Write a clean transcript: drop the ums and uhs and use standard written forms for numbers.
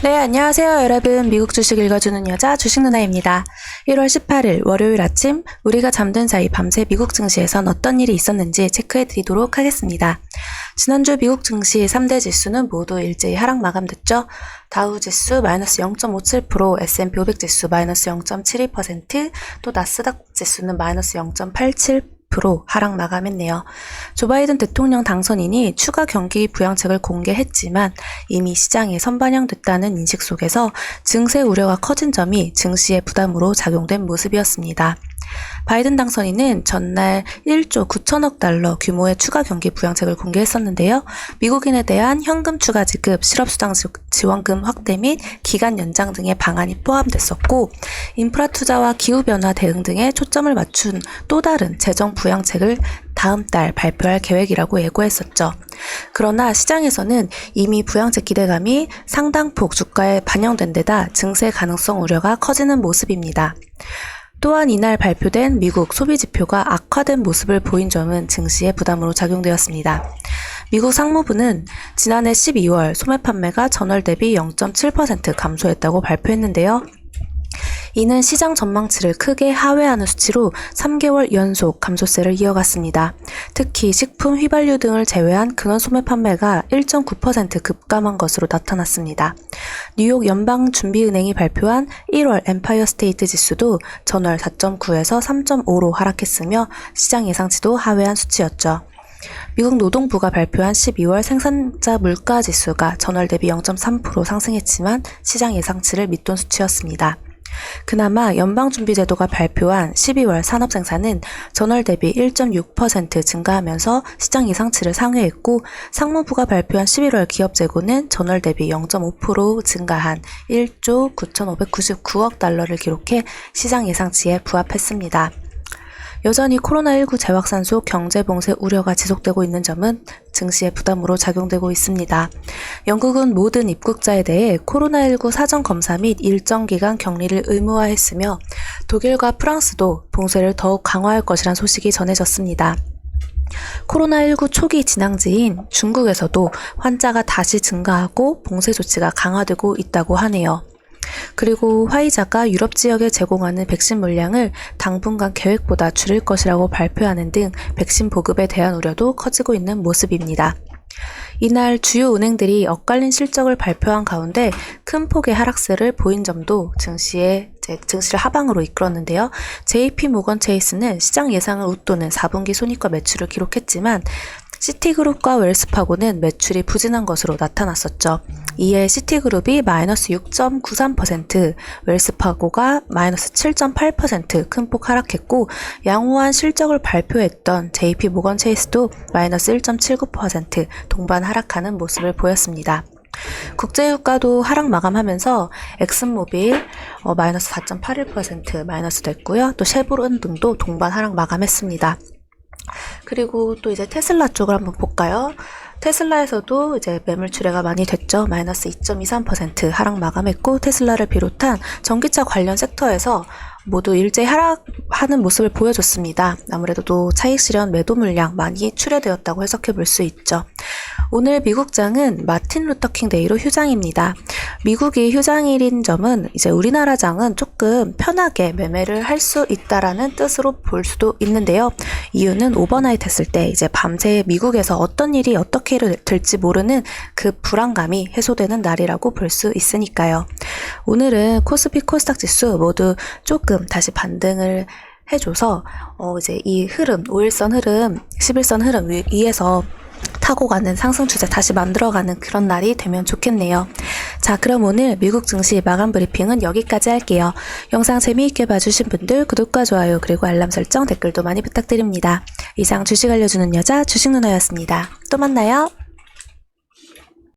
네, 안녕하세요, 여러분. 미국 주식 읽어주는 여자 주식 누나입니다. 1월 18일 월요일 아침 우리가 잠든 사이 밤새 미국 증시에선 어떤 일이 있었는지 체크해 드리도록 하겠습니다. 지난주 미국 증시 3대 지수는 모두 일제히 하락 마감됐죠. 다우 지수 마이너스 0.57%, S&P 500 지수 마이너스 0.72%, 또 나스닥 지수는 마이너스 0.87% 하락 마감했네요. 조 바이든 대통령 당선인이 추가 경기 부양책을 공개했지만 이미 시장에 선반영됐다는 인식 속에서 증세 우려가 커진 점이 증시의 부담으로 작용된 모습이었습니다. 바이든 당선인은 전날 1조 9천억 달러 규모의 추가 경기 부양책을 공개했었는데요. 미국인에 대한 현금 추가 지급, 실업수당 지원금 확대 및 기간 연장 등의 방안이 포함됐었고, 인프라 투자와 기후변화 대응 등에 초점을 맞춘 또 다른 재정 부양책을 다음 달 발표할 계획이라고 예고했었죠. 그러나 시장에서는 이미 부양책 기대감이 상당폭 주가에 반영된 데다 증세 가능성 우려가 커지는 모습입니다. 또한 이날 발표된 미국 소비 지표가 악화된 모습을 보인 점은 증시의 부담으로 작용되었습니다. 미국 상무부는 지난해 12월 소매 판매가 전월 대비 0.7% 감소했다고 발표했는데요. 이는 시장 전망치를 크게 하회하는 수치로 3개월 연속 감소세를 이어갔습니다. 특히 식품, 휘발유 등을 제외한 근원 소매 판매가 1.9% 급감한 것으로 나타났습니다. 뉴욕 연방준비은행이 발표한 1월 엠파이어 스테이트 지수도 전월 4.9에서 3.5로 하락했으며 시장 예상치도 하회한 수치였죠. 미국 노동부가 발표한 12월 생산자 물가 지수가 전월 대비 0.3% 상승했지만 시장 예상치를 밑돈 수치였습니다. 그나마 연방준비제도가 발표한 12월 산업생산은 전월 대비 1.6% 증가하면서 시장 예상치를 상회했고, 상무부가 발표한 11월 기업재고는 전월 대비 0.5% 증가한 1조 9,599억 달러를 기록해 시장 예상치에 부합했습니다. 여전히 코로나19 재확산 속 경제 봉쇄 우려가 지속되고 있는 점은 증시의 부담으로 작용되고 있습니다. 영국은 모든 입국자에 대해 코로나19 사전 검사 및 일정 기간 격리를 의무화했으며 독일과 프랑스도 봉쇄를 더욱 강화할 것이란 소식이 전해졌습니다. 코로나19 초기 진앙지인 중국에서도 환자가 다시 증가하고 봉쇄 조치가 강화되고 있다고 하네요. 그리고 화이자가 유럽 지역에 제공하는 백신 물량을 당분간 계획보다 줄일 것이라고 발표하는 등 백신 보급에 대한 우려도 커지고 있는 모습입니다. 이날 주요 은행들이 엇갈린 실적을 발표한 가운데 큰 폭의 하락세를 보인 점도 증시를 하방으로 이끌었는데요. JP모건 체이스는 시장 예상을 웃도는 4분기 손익과 매출을 기록했지만 시티그룹과 웰스파고는 매출이 부진한 것으로 나타났었죠. 이에 시티그룹이 마이너스 6.93%, 웰스파고가 마이너스 7.8% 큰 폭 하락했고, 양호한 실적을 발표했던 JP모건 체이스도 마이너스 1.79% 동반 하락하는 모습을 보였습니다. 국제유가도 하락 마감하면서 엑슨모빌 마이너스 4.81% 마이너스 됐고요. 또 쉐보론 등도 동반 하락 마감했습니다. 그리고 또 이제 테슬라 쪽을 한번 볼까요? 테슬라에서도 이제 매물 출회가 많이 됐죠. 마이너스 2.23% 하락 마감했고, 테슬라를 비롯한 전기차 관련 섹터에서 모두 일제히 하락하는 모습을 보여줬습니다. 아무래도 또 차익 실현 매도 물량 많이 출회되었다고 해석해 볼 수 있죠. 오늘 미국장은 마틴 루터킹 데이로 휴장입니다. 미국이 휴장일인 점은 이제 우리나라 장은 조금 편하게 매매를 할 수 있다라는 뜻으로 볼 수도 있는데요. 이유는 오버나잇 했을 때 이제 밤새 미국에서 어떤 일이 어떻게 될지 모르는 그 불안감이 해소되는 날이라고 볼 수 있으니까요. 오늘은 코스피 코스닥 지수 모두 조금 다시 반등을 해줘서 이제 이 흐름, 5일선 흐름, 11선 흐름 위에서 타고 가는 상승 추세 다시 만들어가는 그런 날이 되면 좋겠네요. 자, 그럼 오늘 미국 증시 마감 브리핑은 여기까지 할게요. 영상 재미있게 봐주신 분들 구독과 좋아요 그리고 알람 설정 댓글도 많이 부탁드립니다. 이상 주식 알려주는 여자 주식 누나였습니다. 또 만나요.